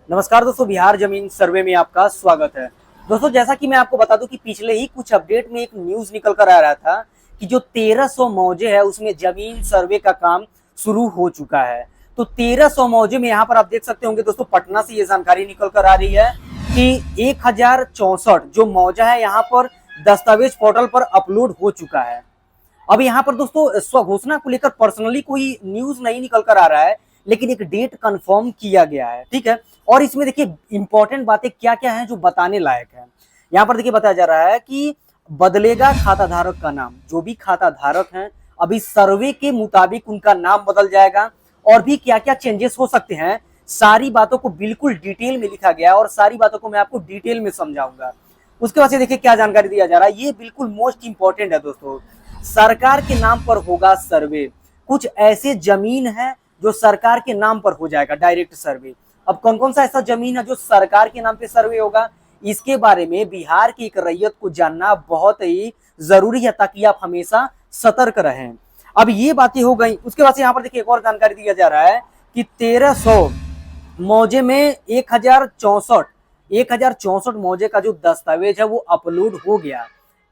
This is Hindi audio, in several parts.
नमस्कार दोस्तों, बिहार जमीन सर्वे में आपका स्वागत है। दोस्तों, जैसा कि मैं आपको बता दूं कि पिछले ही कुछ अपडेट में एक न्यूज निकल कर आ रहा था कि जो 1300 मौजे है उसमें जमीन सर्वे का काम शुरू हो चुका है। तो 1300 मौजे में यहाँ पर आप देख सकते होंगे दोस्तों, पटना से ये जानकारी निकल कर आ रही है कि 1064 जो मौजा है यहाँ पर दस्तावेज पोर्टल पर अपलोड हो चुका है। अब यहाँ पर दोस्तों स्वघोषणा को लेकर पर्सनली कोई न्यूज नहीं निकल कर आ रहा है, लेकिन एक डेट कंफर्म किया गया है। ठीक है, और इसमें देखिए इंपॉर्टेंट बातें क्या क्या हैं जो बताने लायक है। यहाँ पर देखिए बताया जा रहा है कि बदलेगा खाता धारक का नाम। जो भी खाता धारक हैं अभी सर्वे के मुताबिक उनका नाम बदल जाएगा, और भी क्या क्या चेंजेस हो सकते हैं सारी बातों को बिल्कुल डिटेल में लिखा गया है, और सारी बातों को मैं आपको डिटेल में समझाऊंगा। उसके बाद से देखिए क्या जानकारी दिया जा रहा है, ये बिल्कुल मोस्ट इंपॉर्टेंट है दोस्तों। सरकार के नाम पर होगा सर्वे। कुछ ऐसे जमीन है जो सरकार के नाम पर हो जाएगा डायरेक्ट सर्वे। अब कौन कौन सा ऐसा जमीन है जो सरकार के नाम पे सर्वे होगा, इसके बारे में बिहार की एक रैयत को जानना बहुत ही जरूरी है, ताकि आप हमेशा सतर्क रहें। अब ये बातें हो गई। उसके बाद से यहाँ पर देखिए एक और जानकारी दिया जा रहा है कि 1300 मौजे में 1064 मौजे का जो दस्तावेज है वो अपलोड हो गया।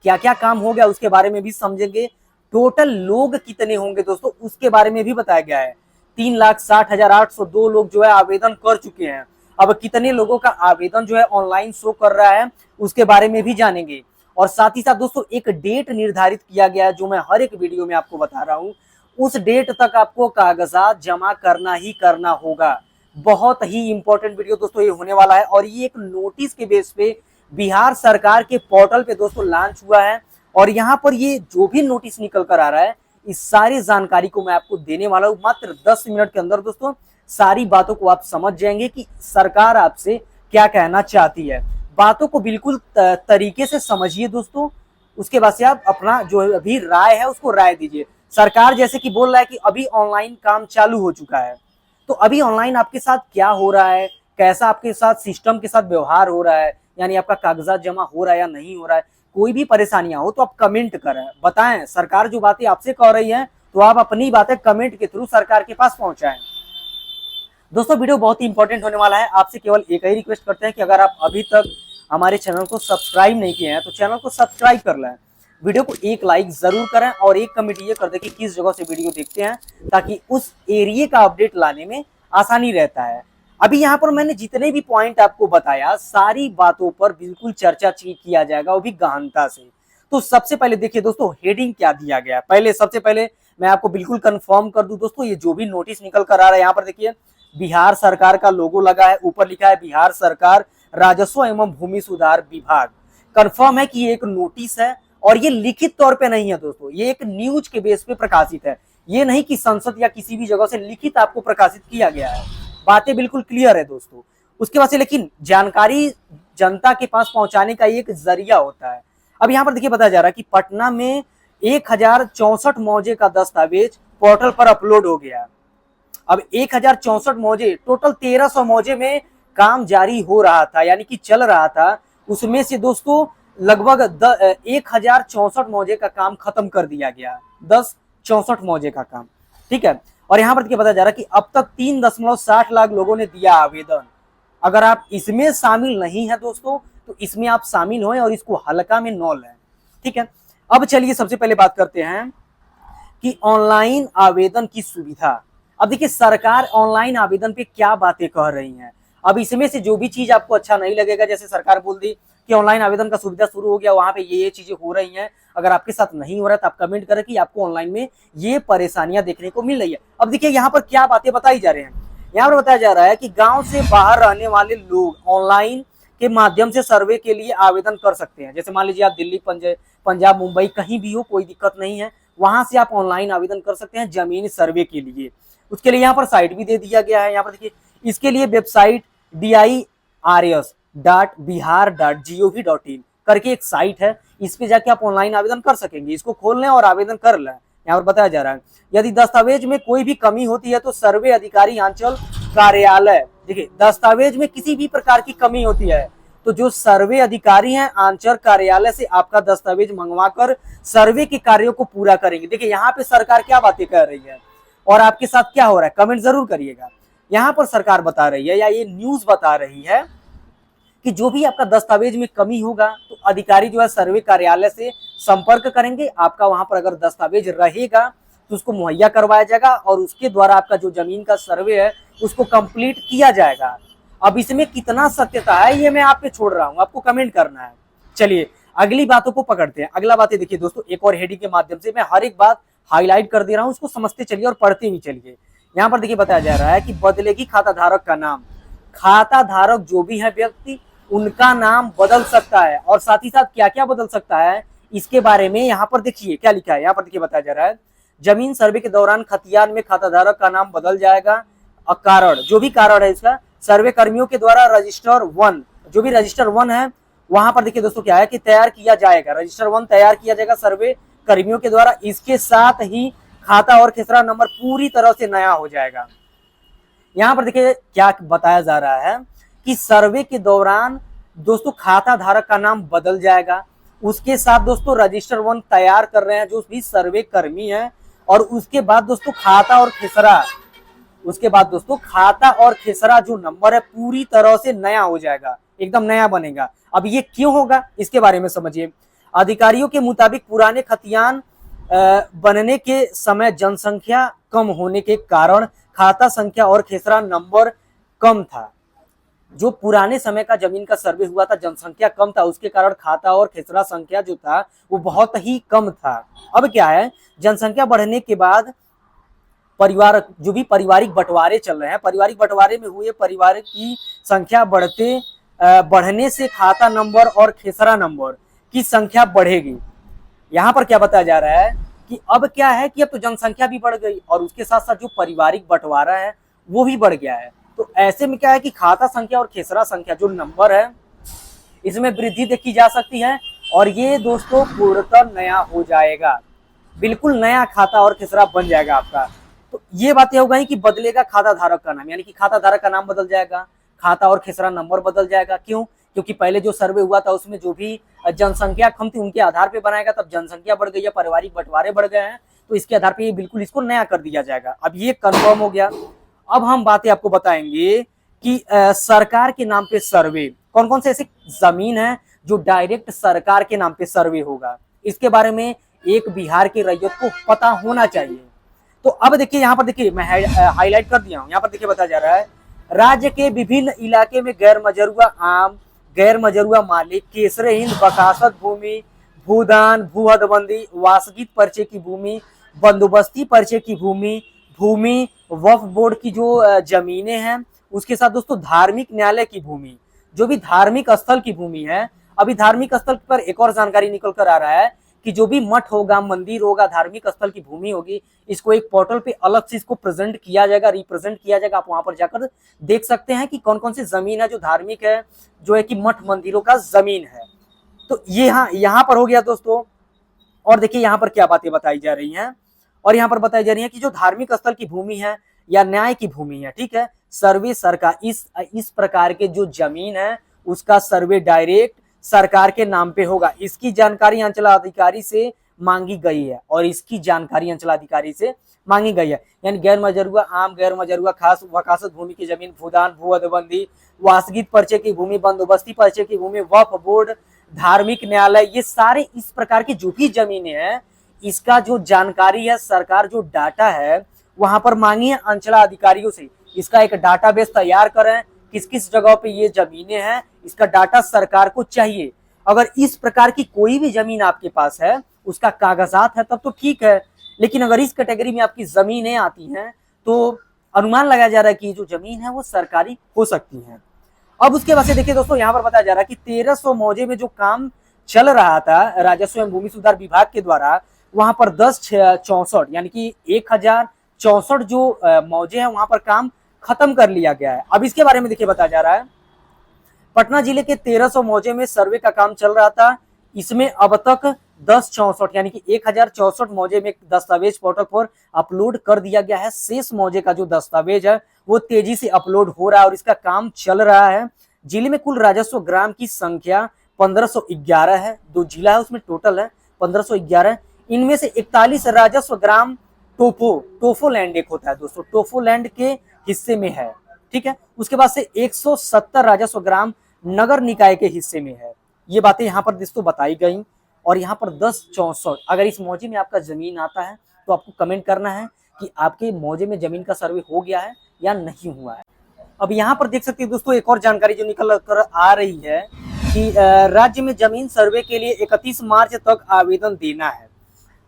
क्या क्या काम हो गया उसके बारे में भी समझेंगे। टोटल लोग कितने होंगे दोस्तों उसके बारे में भी बताया गया है। 3,60,802 लोग जो है आवेदन कर चुके हैं। अब कितने लोगों का आवेदन जो है ऑनलाइन शो कर रहा है उसके बारे में भी जानेंगे। और साथ ही साथ दोस्तों एक डेट निर्धारित किया गया है जो मैं हर एक वीडियो में आपको बता रहा हूं। उस डेट तक आपको कागजात जमा करना ही करना होगा। बहुत ही इंपॉर्टेंट वीडियो दोस्तों ये होने वाला है, और ये एक नोटिस के बेस पे बिहार सरकार के पोर्टल पे दोस्तों लॉन्च हुआ है। और यहाँ पर ये जो भी नोटिस निकल कर आ रहा है इस सारी जानकारी को मैं आपको देने वाला हूँ मात्र 10 मिनट के अंदर। दोस्तों सारी बातों को आप समझ जाएंगे कि सरकार आपसे क्या कहना चाहती है। बातों को बिल्कुल तरीके से समझिए दोस्तों। उसके बाद से आप अपना जो अभी राय है उसको राय दीजिए। सरकार जैसे कि बोल रहा है कि अभी ऑनलाइन काम चालू हो चुका है, तो अभी ऑनलाइन आपके साथ क्या हो रहा है, कैसा आपके साथ सिस्टम के साथ व्यवहार हो रहा है, यानी आपका कागजात जमा हो रहा है या नहीं हो रहा है, कोई भी परेशानियां हो तो आप कमेंट करें, बताएं। सरकार जो बातें आपसे कह रही है तो आप अपनी बातें कमेंट के थ्रू सरकार के पास पहुंचाएं। दोस्तों वीडियो बहुत ही इंपॉर्टेंट होने वाला है। आपसे केवल एक ही रिक्वेस्ट करते हैं कि अगर आप अभी तक हमारे चैनल को सब्सक्राइब नहीं किए हैं तो चैनल को सब्सक्राइब कर लें। वीडियो को एक लाइक जरूर करें और एक कमेंट ये कर दें कि किस जगह से वीडियो देखते हैं, ताकि उस एरिया का अपडेट लाने में आसानी रहता है। अभी यहाँ पर मैंने जितने भी पॉइंट आपको बताया सारी बातों पर बिल्कुल चर्चा किया जाएगा, वो भी गहनता से। तो सबसे पहले देखिए दोस्तों हेडिंग क्या दिया गया है। पहले सबसे पहले मैं आपको बिल्कुल कंफर्म कर दूं दोस्तों, ये जो भी नोटिस निकल कर आ रहा है यहाँ पर देखिए बिहार सरकार का लोगो लगा है, ऊपर लिखा है बिहार सरकार राजस्व एवं भूमि सुधार विभाग। कंफर्म है कि ये एक नोटिस है, और ये लिखित तौर पे नहीं है दोस्तों, ये एक न्यूज के बेस पे प्रकाशित है। ये नहीं कि संसद या किसी भी जगह से लिखित आपको प्रकाशित किया गया है। बातें बिल्कुल क्लियर है दोस्तों। उसके बाद से लेकिन जानकारी जनता के पास पहुंचाने का एक जरिया होता है। अब यहाँ पर देखिए बताया जा रहा है कि पटना में 1064 मौजे का दस्तावेज पोर्टल पर अपलोड हो गया। अब 1064 मौजे, टोटल 1300 मौजे में काम जारी हो रहा था, यानी कि चल रहा था। उसमें से दोस्तों लगभग 1064 मौजे का काम खत्म कर दिया गया। 1064 मौजे का काम, ठीक है। और यहाँ पर देखिए बताया जा रहा है कि अब तक 3.60 लाख लोगों ने दिया आवेदन। अगर आप इसमें शामिल नहीं है दोस्तों तो इसमें आप शामिल हों और इसको हल्का में न लें, ठीक है। अब चलिए सबसे पहले बात करते हैं कि ऑनलाइन आवेदन की सुविधा। अब देखिए सरकार ऑनलाइन आवेदन पे क्या बातें कह रही हैं। अब इसमें से जो भी चीज आपको अच्छा नहीं लगेगा, जैसे सरकार बोल दी कि ऑनलाइन आवेदन का सुविधा शुरू हो गया, वहां पे ये चीजें हो रही हैं, अगर आपके साथ नहीं हो रहा है तो आप कमेंट करें कि आपको ऑनलाइन में ये परेशानियां देखने को मिल रही है। अब देखिए यहाँ पर क्या बातें बताई जा रही हैं। यहाँ पर बताया जा रहा है कि गांव से बाहर रहने वाले लोग ऑनलाइन के माध्यम से सर्वे के लिए आवेदन कर सकते हैं। जैसे मान लीजिए आप दिल्ली, पंजाब, मुंबई कहीं भी हो, कोई दिक्कत नहीं है, वहां से आप ऑनलाइन आवेदन कर सकते हैं जमीन सर्वे के लिए। उसके लिए यहाँ पर साइट भी दे दिया गया है। यहाँ पर देखिए इसके लिए वेबसाइट dirs.bihar.gov.in करके एक साइट है, इस पे जाके आप ऑनलाइन आवेदन कर सकेंगे। इसको खोल लें और आवेदन कर लें। यहाँ पर बताया जा रहा है यदि दस्तावेज में कोई भी कमी होती है तो सर्वे अधिकारी अंचल कार्यालय, देखिए दस्तावेज में किसी भी प्रकार की कमी होती है तो जो सर्वे अधिकारी हैं आंचल कार्यालय से आपका दस्तावेज मंगवाकर सर्वे के कार्यों को पूरा करेंगे। देखिए यहाँ पे सरकार क्या बातें कर रही है और आपके साथ क्या हो रहा है, कमेंट जरूर करिएगा। यहाँ पर सरकार बता रही है या ये न्यूज बता रही है कि जो भी आपका दस्तावेज में कमी होगा तो अधिकारी जो है सर्वे कार्यालय से संपर्क करेंगे। आपका वहां पर अगर दस्तावेज रहेगा तो उसको मुहैया करवाया जाएगा और उसके द्वारा आपका जो जमीन का सर्वे है उसको कंप्लीट किया जाएगा। अब इसमें कितना सत्यता है ये मैं आप पे छोड़ रहा हूं, आपको कमेंट करना है। चलिए अगली बातों को पकड़ते हैं। अगला बातें देखिए दोस्तों, एक और हेडिंग के माध्यम से मैं हर एक बात हाईलाइट कर दे रहा हूं, उसको समझते चलिए और पढ़ते भी चलिए। यहाँ पर देखिए बताया जा रहा है कि बदलेगी खाता धारक का नाम। खाता धारक जो भी है व्यक्ति उनका नाम बदल सकता है और साथ ही साथ क्या क्या बदल सकता है इसके बारे में यहाँ पर देखिए क्या लिखा है। यहाँ पर देखिए बताया जा रहा है जमीन सर्वे के दौरान खतियान में खाता धारक का नाम बदल जाएगा। कारण जो भी कारण है इसका सर्वे कर्मियों के द्वारा रजिस्टर 1 जो भी रजिस्टर 1 है वहां पर देखिए दोस्तों क्या है कि तैयार किया जाएगा। रजिस्टर 1 तैयार किया जाएगा सर्वे कर्मियों के द्वारा। इसके साथ ही खाता और खेसरा नंबर पूरी तरह से नया हो जाएगा। यहाँ पर देखिए क्या बताया जा रहा है कि सर्वे के दौरान दोस्तों खाता धारक का नाम बदल जाएगा। उसके साथ दोस्तों रजिस्टर 1 तैयार कर रहे हैं जो भी सर्वे कर्मी है और उसके बाद दोस्तों खाता और खेसरा जो नंबर है पूरी तरह से नया हो जाएगा, एकदम नया बनेगा। अब ये क्यों होगा इसके बारे में समझिए। अधिकारियों के मुताबिक पुराने खतियान बनने के समय जनसंख्या कम होने के कारण खाता संख्या और खेसरा नंबर कम था। जो पुराने समय का जमीन का सर्वे हुआ था जनसंख्या कम था, उसके कारण खाता और खेसरा संख्या जो था वो बहुत ही कम था। अब क्या है जनसंख्या बढ़ने के बाद परिवार जो भी पारिवारिक बंटवारे चल रहे हैं, पारिवारिक बंटवारे में हुए परिवार की संख्या बढ़ने से खाता नंबर और खेसरा नंबर की संख्या बढ़ेगी। यहाँ पर क्या बताया जा रहा है कि अब क्या है कि अब तो जनसंख्या भी बढ़ गई और उसके साथ साथ जो पारिवारिक बंटवारा है वो भी बढ़ गया है। तो ऐसे में क्या है कि खाता संख्या और खेसरा संख्या जो नंबर है इसमें वृद्धि देखी जा सकती है और ये दोस्तों पूर्णतः नया हो जाएगा, बिल्कुल नया खाता और खेसरा बन जाएगा आपका। तो ये बातें हो गई कि बदलेगा खाता धारक का नाम, यानी कि खाता धारक का नाम बदल जाएगा, खाता और खेसरा नंबर बदल जाएगा। क्यों? क्योंकि पहले जो सर्वे हुआ था उसमें जो भी जनसंख्या कम थी उनके आधार पे बनाएगा, तब जनसंख्या बढ़ गई है, पारिवारिक बंटवारे बढ़ गए हैं, तो इसके आधार पे ये बिल्कुल इसको नया कर दिया जाएगा। अब ये कंफर्म हो गया। अब हम बातें आपको बताएंगे कि सरकार के नाम पे सर्वे कौन कौन से ऐसे जमीन है जो डायरेक्ट सरकार के नाम पे सर्वे होगा, इसके बारे में एक बिहार के रैयत को पता होना चाहिए। तो अब देखिए यहाँ पर देखिए मैं हाईलाइट कर दिया हूँ। यहाँ पर देखिए बताया जा रहा है राज्य के विभिन्न इलाके में गैर मजरूआ आम, गैर मजरूआ मालिक, केसरे हिंद, बकासत भूमि, भूदान, भू हदबंदी, वासगित पर्चे की भूमि, बंदोबस्ती पर्चे की भूमि, भूमि वक्फ बोर्ड की जो जमीनें हैं, उसके साथ दोस्तों धार्मिक न्यायालय की भूमि, जो भी धार्मिक स्थल की भूमि है। अभी धार्मिक स्थल पर एक और जानकारी निकल कर आ रहा है कि जो भी मठ होगा, मंदिर होगा, धार्मिक स्थल की भूमि होगी, इसको एक पोर्टल पे अलग से इसको प्रेजेंट किया जाएगा, रिप्रेजेंट किया जाएगा। आप वहां पर जाकर देख सकते हैं कि कौन कौन सी जमीन है जो धार्मिक है, जो है कि मठ मंदिरों का जमीन है। तो ये यहाँ पर हो गया दोस्तों। और देखिए यहाँ पर क्या बातें बताई जा रही हैं, और यहाँ पर बताई जा रही है कि जो धार्मिक स्थल की भूमि है या न्याय की भूमि है, ठीक है, सर्वे सरकार इस प्रकार के जो जमीन है उसका सर्वे डायरेक्ट सरकार के नाम पे होगा। इसकी जानकारी अंचलाधिकारी से मांगी गई है और इसकी जानकारी अंचलाधिकारी से मांगी गई है। यानी गैर मजरूआ आम, गैर मजरूआ खास वकासत भूमि की जमीन, भूदान, भू हदबंदी, वासगित पर्चे की भूमि, बंदोबस्ती पर्चे की भूमि, वक्फ बोर्ड, धार्मिक न्यायालय, ये सारे इस प्रकार की जो भी जमीनें हैं इसका जो जानकारी है सरकार जो डाटा है वहां पर मांगी है अंचलाधिकारियों से। इसका एक डाटाबेस तैयार करें, किस किस जगह पे ये जमीनें हैं, इसका डाटा सरकार को चाहिए। अगर इस प्रकार की कोई भी जमीन आपके पास है, उसका कागजात है, तब तो ठीक है। लेकिन अगर इस कैटेगरी में आपकी जमीनें आती हैं तो अनुमान लगाया जा रहा है कि जो जमीन है वो सरकारी हो सकती है। अब उसके बाद से देखिए दोस्तों यहाँ पर बताया जा रहा है कि 1300 मौजे में जो काम चल रहा था राजस्व एवं भूमि सुधार विभाग के द्वारा, वहां पर 1064 यानी कि 1064 जो मौजे हैं वहां पर काम खत्म कर लिया गया है। अब इसके बारे में देखिए बताया जा रहा है पटना जिले के 1300 मौजे में सर्वे का काम चल रहा था। इसमें अब तक 1064 यानी कि 1064 मौजे में दस्तावेज पोर्टल पर अपलोड कर दिया गया है। शेष मौजे का जो दस्तावेज है वो तेजी से अपलोड हो रहा है और इसका काम चल रहा है। जिले में कुल राजस्व ग्राम की संख्या 1511 है। 2 जिला है उसमें टोटल है 1511। इनमें से 41 राजस्व ग्राम टोफो लैंड एक होता है दोस्तों, टोफो लैंड के हिस्से में है। ठीक है। उसके बाद से 170 राजस्व ग्राम नगर निकाय के हिस्से में है। ये बातें यहाँ पर दोस्तों बताई गई। और यहाँ पर 1064, अगर इस मौजे में आपका जमीन आता है तो आपको कमेंट करना है कि आपके मौजे में जमीन का सर्वे हो गया है या नहीं हुआ है। अब यहाँ पर देख सकते हैं दोस्तों एक और जानकारी जो निकल कर आ रही है कि राज्य में जमीन सर्वे के लिए 31 मार्च तक आवेदन देना है।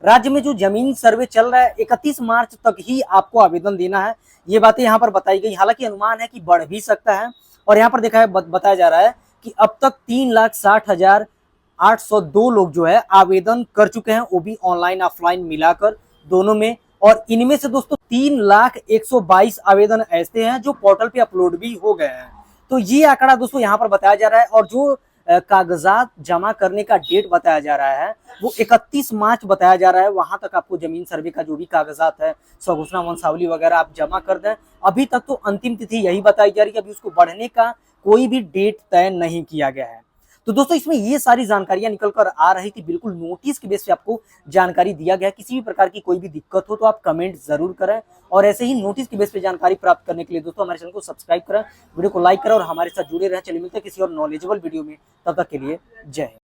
राज्य में जो जमीन सर्वे चल रहा है 31 मार्च तक ही आपको आवेदन देना है। ये बातें यहाँ पर बताई गई। हालांकि अनुमान है कि बढ़ भी सकता है। और यहाँ पर देखा है बताया जा रहा है कि अब तक 3,60,802 लोग जो है आवेदन कर चुके हैं, वो भी ऑनलाइन ऑफलाइन मिलाकर दोनों में। और इनमें से दोस्तों 3,01,22 आवेदन ऐसे हैं जो पोर्टल पे अपलोड भी हो गए हैं। तो ये आंकड़ा दोस्तों यहाँ पर बताया जा रहा है। और जो कागजात जमा करने का डेट बताया जा रहा है वो 31 मार्च बताया जा रहा है। वहां तक आपको जमीन सर्वे का जो भी कागजात है, स्वघोषणा वंशावली वगैरह आप जमा कर दें। अभी तक तो अंतिम तिथि यही बताई जा रही है, अभी उसको बढ़ने का कोई भी डेट तय नहीं किया गया है। तो दोस्तों इसमें ये सारी जानकारियां निकल कर आ रही थी, बिल्कुल नोटिस के बेस पे आपको जानकारी दिया गया। किसी भी प्रकार की कोई भी दिक्कत हो तो आप कमेंट जरूर करें। और ऐसे ही नोटिस के बेस पे जानकारी प्राप्त करने के लिए दोस्तों हमारे चैनल को सब्सक्राइब करें, वीडियो को लाइक करें और हमारे साथ जुड़े रहें। चलिए मिलते हैं किसी और नॉलेजेबल वीडियो में, तब तक के लिए जय हिंद।